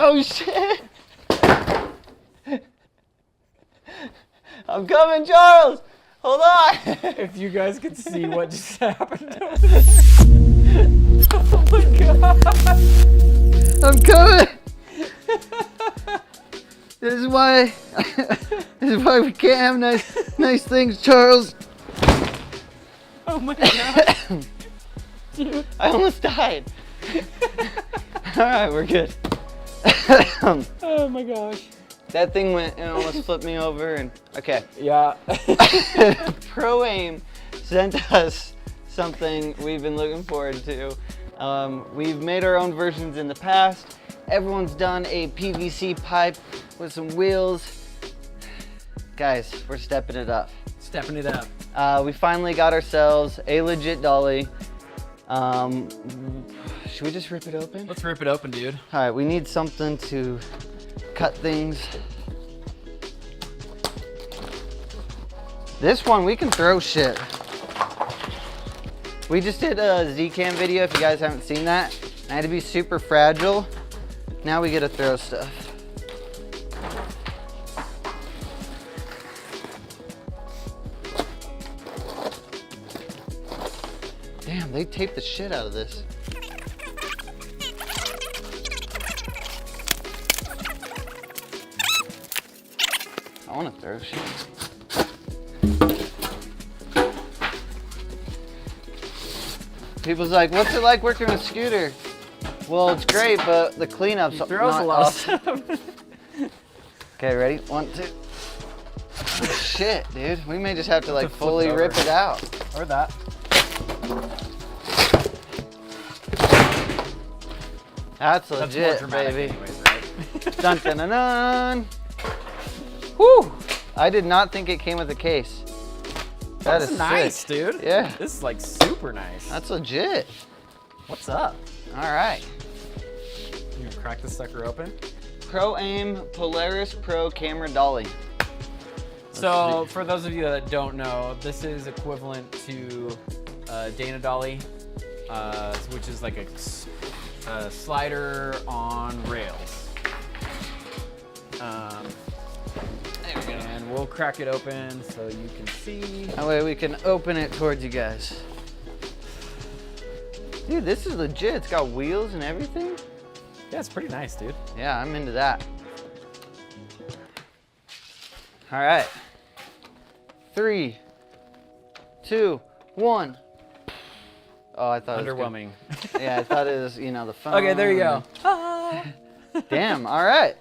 Oh shit! I'm coming, Charles! Hold on! If you guys could see what just happened over there. Oh my god! I'm coming! This is why we can't have nice things, Charles. Oh my god. Dude. I almost died. Alright, we're good. Oh my gosh. That thing went and almost flipped me over and okay. Yeah. ProAim sent us something we've been looking forward to. We've made our own versions in the past. Everyone's done a PVC pipe with some wheels. Guys, we're stepping it up. Stepping it up. We finally got ourselves a legit dolly. Should we just rip it open? Let's rip it open, dude. All right, we need something to cut things. This one, we can throw shit. We just did a Z-Cam video, if you guys haven't seen that. I had to be super fragile. Now we get to throw stuff. Damn, they taped the shit out of this. I want to throw shit. People's like, what's it like working with Scooter? Well, it's great, but the cleanup's He throws not a lot of awesome. stuff. Okay, ready? 1, 2. Oh, shit, dude. We may just have to like flip fully it rip over. it out. Or that. That's That's more legit, dramatic baby. anyways, right? Dun dun dun dun. Whew! I did not think it came with a case. That That's is nice, sick. dude. Yeah. This is like super nice. That's legit. What's up? All right. You gonna crack this sucker open? ProAim Polaris Pro Camera Dolly. So, for those of you that don't know, this is equivalent to Dana Dolly, which is like a slider on rails. There we go. And we'll crack it open so you can see. That way we can open it towards you guys. Dude, this is legit. It's got wheels and everything. Yeah, it's pretty nice, dude. Yeah, I'm into that. All right. 3, 2, 1. Oh, I thought Underwhelming. It was good. Yeah, I thought it was, you know, the phone. Okay, there you go. Ah. Damn, all right.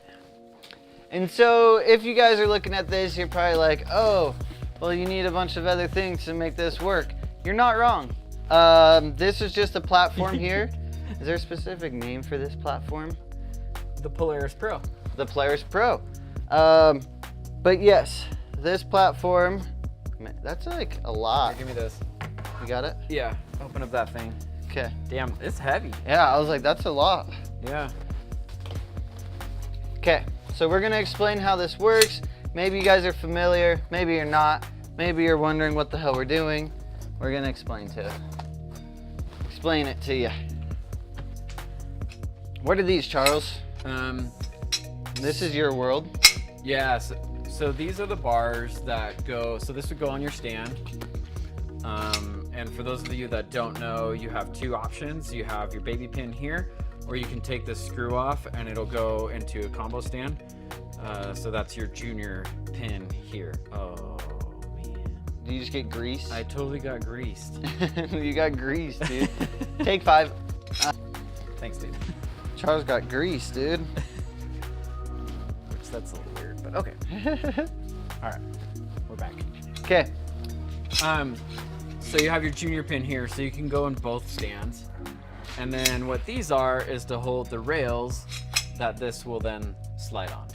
And so if you guys are looking at this, you're probably like, oh, well, you need a bunch of other things to make this work. You're not wrong. This is just a platform here. Is there a specific name for this platform? The Polaris Pro. The Polaris Pro. But yes, this platform, man, that's like a lot. Here, give me this. You got it? Yeah, open up that thing. Okay. Damn, it's heavy. Yeah, I was like, that's a lot. Yeah. Okay, so we're gonna explain how this works. Maybe you guys are familiar, maybe you're not. Maybe you're wondering what the hell we're doing. We're gonna explain it to you. What are these, Charles? This is your world. Yeah, so these are the bars that go, so this would go on your stand. And for those of you that don't know, you have two options. You have your baby pin here, or you can take this screw off and it'll go into a combo stand. So that's your junior pin here. Oh man. Do you just get greased? I totally got greased. You got greased, dude. Take 5. Thanks, dude. Charles got greased, dude. Which that's a little weird, but okay. All right, we're back. Okay. So you have your junior pin here, so you can go in both stands. And then what these are is to hold the rails that this will then slide on.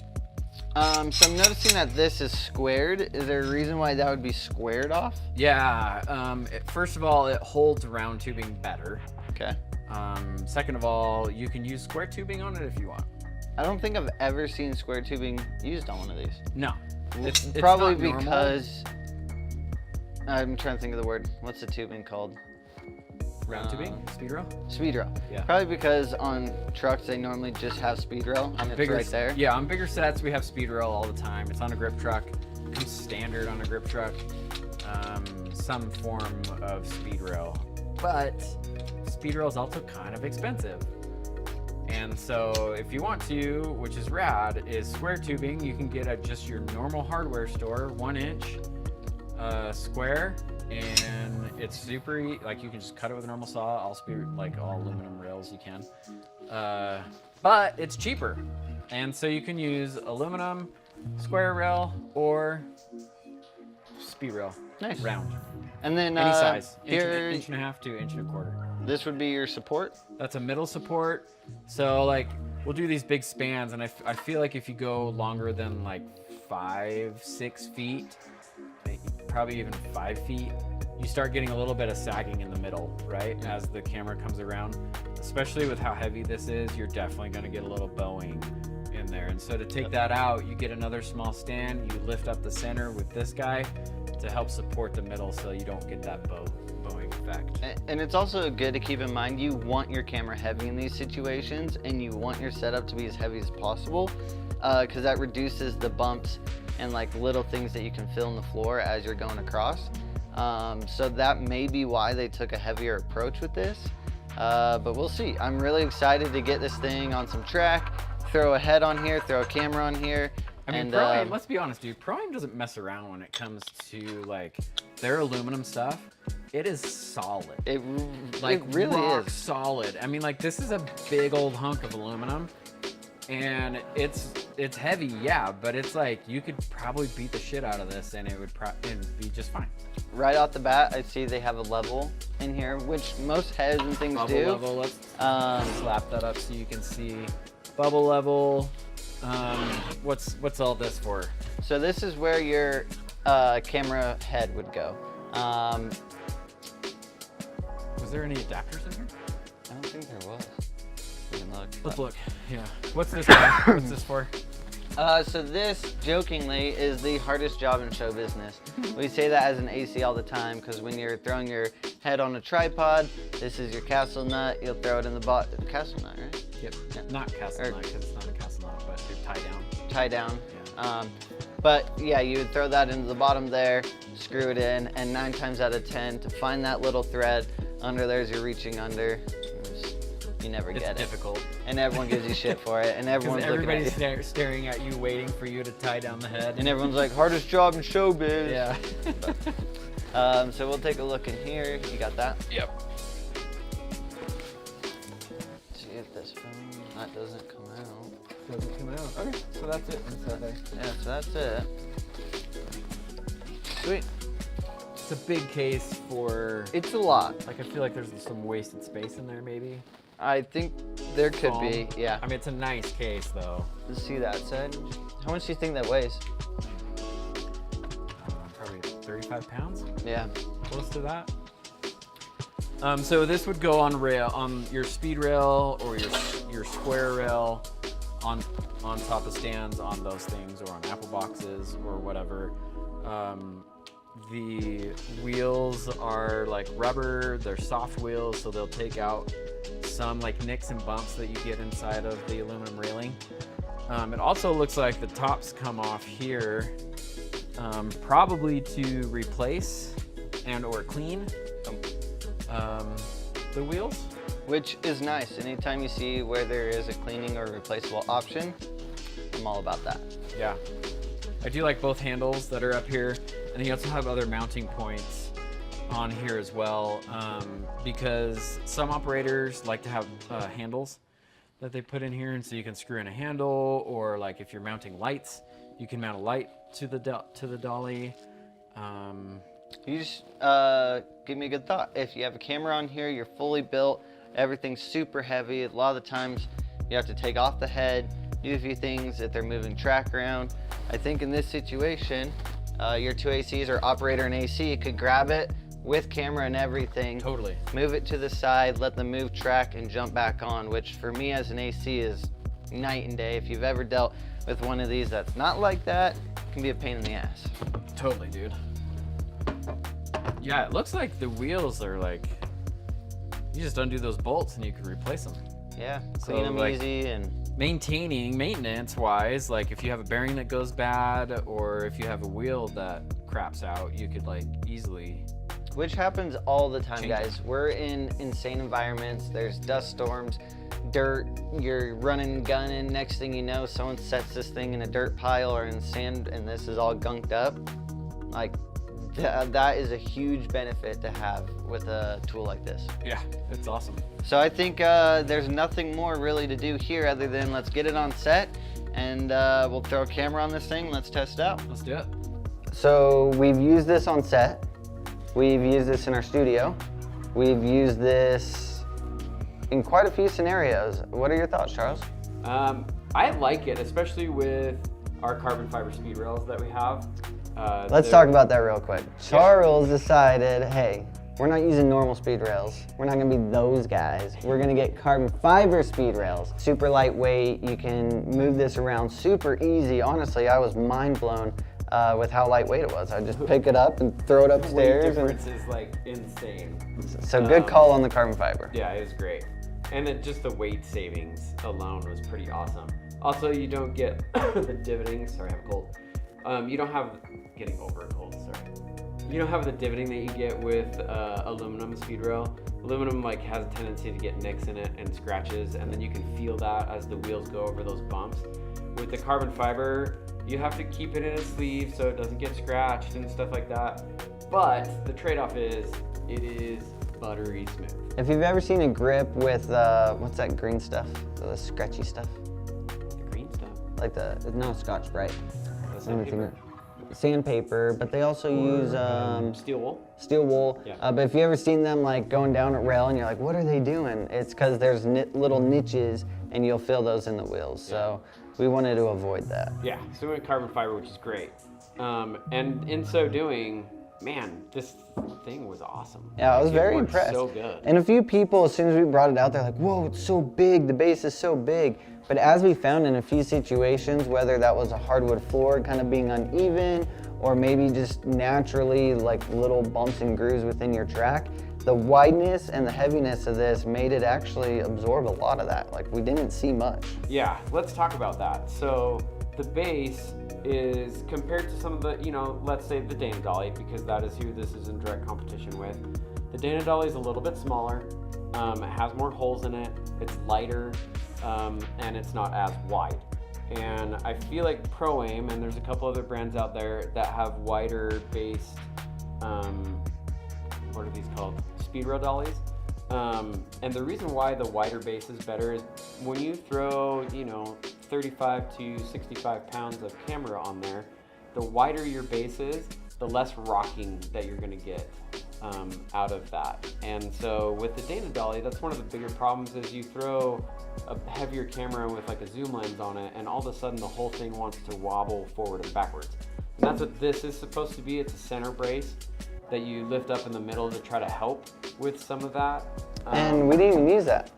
So I'm noticing that this is squared. Is there a reason why that would be squared off? Yeah, first of all, it holds round tubing better. Okay. Second of all, you can use square tubing on it if you want. I don't think I've ever seen square tubing used on one of these. No. It's Probably not normal. because I'm trying to think of the word. What's the tubing called? Round tubing, speed rail. Speed rail. Yeah. Probably because on trucks they normally just have speed rail and it's right there. Yeah, on bigger sets we have speed rail all the time. It's on a grip truck. It comes standard on a grip truck. Some form of speed rail, but speed rail is also kind of expensive. And so if you want to, which is rad, is square tubing. You can get at just your normal hardware store, 1 inch square, and it's super like you can just cut it with a normal saw. All aluminum rails you can, but it's cheaper, and so you can use aluminum square rail or speed rail. Nice. Round. And then Any size, here, inch and a half to 1.25 inches. This would be your support. That's a middle support. So like we'll do these big spans, and I feel like if you go longer than like 5-6 feet, probably even 5 feet, you start getting a little bit of sagging in the middle, right? As the camera comes around, especially with how heavy this is, you're definitely going to get a little bowing in there. And so to take that out, you get another small stand, you lift up the center with this guy to help support the middle so you don't get that bowing effect. And it's also good to keep in mind, you want your camera heavy in these situations and you want your setup to be as heavy as possible, because that reduces the bumps and like little things that you can feel in the floor as you're going across. So that may be why they took a heavier approach with this, but we'll see. I'm really excited to get this thing on some track, throw a head on here, throw a camera on here. I mean, ProAim, let's be honest, dude. ProAim doesn't mess around when it comes to like their aluminum stuff. It is solid. It really rock is solid. I mean, like this is a big old hunk of aluminum, and it's heavy, yeah, but it's like you could probably beat the shit out of this, and it would be just fine. Right off the bat, I see they have a level in here, which most heads and things Bubble do. level. Let's slap that up so you can see bubble level. What's all this for? So this is where your camera head would go. Was there any adapters in here? I don't think there was. We can look. Let's look. Yeah. What's this guy? What's this for? So this, jokingly, is the hardest job in show business. We say that as an AC all the time because when you're throwing your head on a tripod, this is your castle nut. You'll throw it in the castle nut, right? Yep. Yeah. Not castle nut because it's not a castle nut, but your tie down. Tie down. Yeah. But yeah, you would throw that into the bottom there, screw it in, and 9 times out of 10, to find that little thread under there's you're reaching under. You never get it. It's difficult. And everyone gives you shit for it, and everyone's looking at you. Everybody's staring at you, waiting for you to tie down the head. And everyone's like, hardest job in showbiz. Yeah. So we'll take a look in here. You got that? Yep. See if this film, that doesn't come out. Doesn't come out. Okay, so that's it inside there. Yeah, so that's it. Sweet. It's a big case for... It's a lot. Like, I feel like there's some wasted space in there, maybe. I think there could be, yeah. I mean, it's a nice case, though. Let's see that side. How much do you think that weighs? Probably 35 pounds? Yeah. Close to that. So this would go on your speed rail or your square rail on top of stands on those things, or on apple boxes or whatever. The wheels are like rubber, they're soft wheels, so they'll take out some like nicks and bumps that you get inside of the aluminum railing. It also looks like the tops come off here, probably to replace and or clean the wheels. Which is nice. Anytime you see where there is a cleaning or replaceable option, I'm all about that. Yeah. I do like both handles that are up here, and then you also have other mounting points on here as well, because some operators like to have handles that they put in here, and so you can screw in a handle, or like if you're mounting lights, you can mount a light to the Dolly. You just give me a good thought. If you have a camera on here, you're fully built, everything's super heavy. A lot of the times you have to take off the head, do a few things if they're moving track around. I think in this situation, your 2 ACs or operator and AC could grab it with camera and everything. Totally. Move it to the side, let them move track and jump back on, which for me as an AC is night and day. If you've ever dealt with one of these that's not like that, it can be a pain in the ass. Totally, dude. Yeah, it looks like the wheels are like You just undo those bolts and you can replace them. Yeah, So, clean them like, easy and. Maintenance wise, like if you have a bearing that goes bad or if you have a wheel that craps out, you could like easily. Which happens all the time, Change guys. We're in insane environments. There's dust storms, dirt, you're running, gunning. Next thing you know, someone sets this thing in a dirt pile or in sand and this is all gunked up. Like, that is a huge benefit to have with a tool like this. Yeah, it's awesome. So I think there's nothing more really to do here other than let's get it on set and we'll throw a camera on this thing. Let's test it out. Let's do it. So we've used this on set. We've used this in our studio. We've used this in quite a few scenarios. What are your thoughts, Charles? I like it, especially with our carbon fiber speed rails that we have. Let's talk about that real quick. Charles decided, hey, we're not using normal speed rails. We're not gonna be those guys. We're gonna get carbon fiber speed rails. Super lightweight, you can move this around super easy. Honestly, I was mind blown with how lightweight it was. I just pick it up and throw it upstairs. The weight difference is like insane. So good call on the carbon fiber. Yeah, it was great. And then just the weight savings alone was pretty awesome. Also, you don't get the divoting, sorry, I have a cold. You don't have, getting over a cold, sorry. You don't have the divoting that you get with aluminum speed rail. Aluminum like has a tendency to get nicks in it and scratches, and then you can feel that as the wheels go over those bumps. With the carbon fiber, you have to keep it in a sleeve so it doesn't get scratched and stuff like that. But the trade-off is, it is buttery smooth. If you've ever seen a grip with, what's that green stuff? The scratchy stuff? The green stuff? Like no, Scotch-Brite. Sandpaper. Sandpaper, but they also use Steel wool. steel wool. Yeah. But if you ever seen them like going down a rail and you're like, what are they doing? It's because there's little niches and you'll feel those in the wheels. So we wanted to avoid that. Yeah, so we went carbon fiber, which is great. And in so doing, man, this thing was awesome. Yeah, I was It very worked impressed. So good. And a few people, as soon as we brought it out, they're like, whoa, it's so big, the base is so big. But as we found in a few situations, whether that was a hardwood floor kind of being uneven, or maybe just naturally like little bumps and grooves within your track, the wideness and the heaviness of this made it actually absorb a lot of that. Like we didn't see much. Yeah, let's talk about that. So the base is compared to some of the, let's say the Dana Dolly, because that is who this is in direct competition with. The Dana Dolly is a little bit smaller. It has more holes in it. It's lighter, and it's not as wide. And I feel like ProAim, and there's a couple other brands out there that have wider based, what are these called? Speed rail dollies. And the reason why the wider base is better is when you throw, 35 to 65 pounds of camera on there, the wider your base is, the less rocking that you're gonna get out of that. And so with the Dana Dolly, that's one of the bigger problems is you throw a heavier camera with like a zoom lens on it, and all of a sudden the whole thing wants to wobble forward and backwards. And that's what this is supposed to be. It's a center brace that you lift up in the middle to try to help with some of that. And we didn't even use that.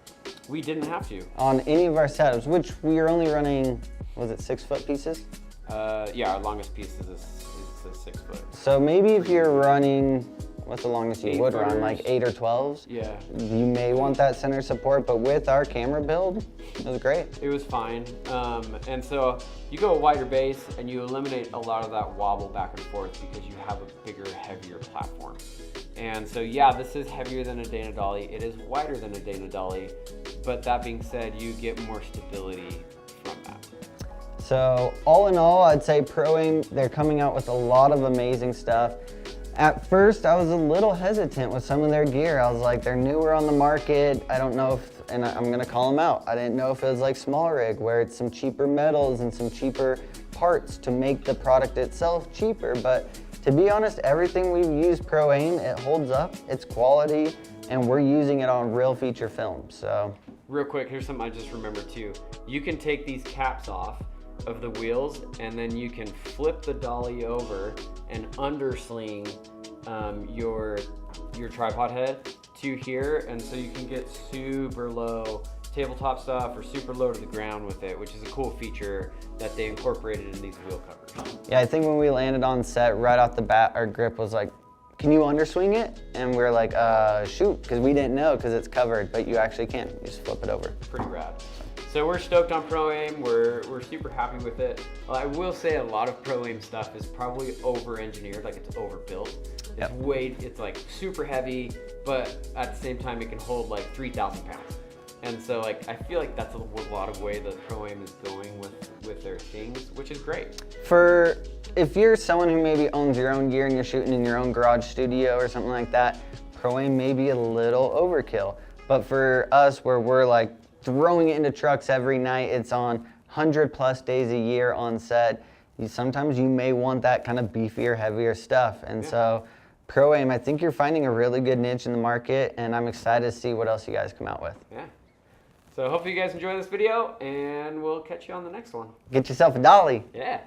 We didn't have to. On any of our setups, which we are only running, was it 6-foot pieces? Yeah, our longest piece is a 6 foot. So maybe if you're running, what's the longest you 8 would run, footers. like 8 or 12s? Yeah. You may want that center support, but with our camera build, it was great. It was fine. And so you go a wider base and you eliminate a lot of that wobble back and forth because you have a bigger, heavier platform. And so yeah, this is heavier than a Dana Dolly. It is wider than a Dana Dolly, but that being said, you get more stability from that. So all in all, I'd say ProAim, they're coming out with a lot of amazing stuff. At first, I was a little hesitant with some of their gear. I was like, they're newer on the market. I don't know if, and I'm gonna call them out. I didn't know if it was like small rig, where it's some cheaper metals and some cheaper parts to make the product itself cheaper. But to be honest, everything we've used ProAim, it holds up, it's quality, and we're using it on real feature film, so. Real quick, here's something I just remembered too. You can take these caps off of the wheels, and then you can flip the dolly over and undersling your tripod head to here, and so you can get super low tabletop stuff or super low to the ground with it, which is a cool feature that they incorporated in these wheel covers. Yeah, I think when we landed on set, right off the bat, our grip was like can you underswing it? And we're like, shoot, because we didn't know because it's covered, but you actually can. You just flip it over. Pretty rad. So we're stoked on ProAim. We're super happy with it. Well, I will say a lot of ProAim stuff is probably over-engineered, like it's overbuilt. It's it's like super heavy, but at the same time it can hold like 3,000 pounds. And so like I feel like that's a lot of way that ProAim is going with their things, which is great. If you're someone who maybe owns your own gear and you're shooting in your own garage studio or something like that, ProAim may be a little overkill. But for us, where we're like throwing it into trucks every night, it's on 100+ days a year on set. Sometimes you may want that kind of beefier, heavier stuff. And so ProAim, I think you're finding a really good niche in the market, and I'm excited to see what else you guys come out with. Yeah. So hopefully you guys enjoy this video, and we'll catch you on the next one. Get yourself a dolly. Yeah.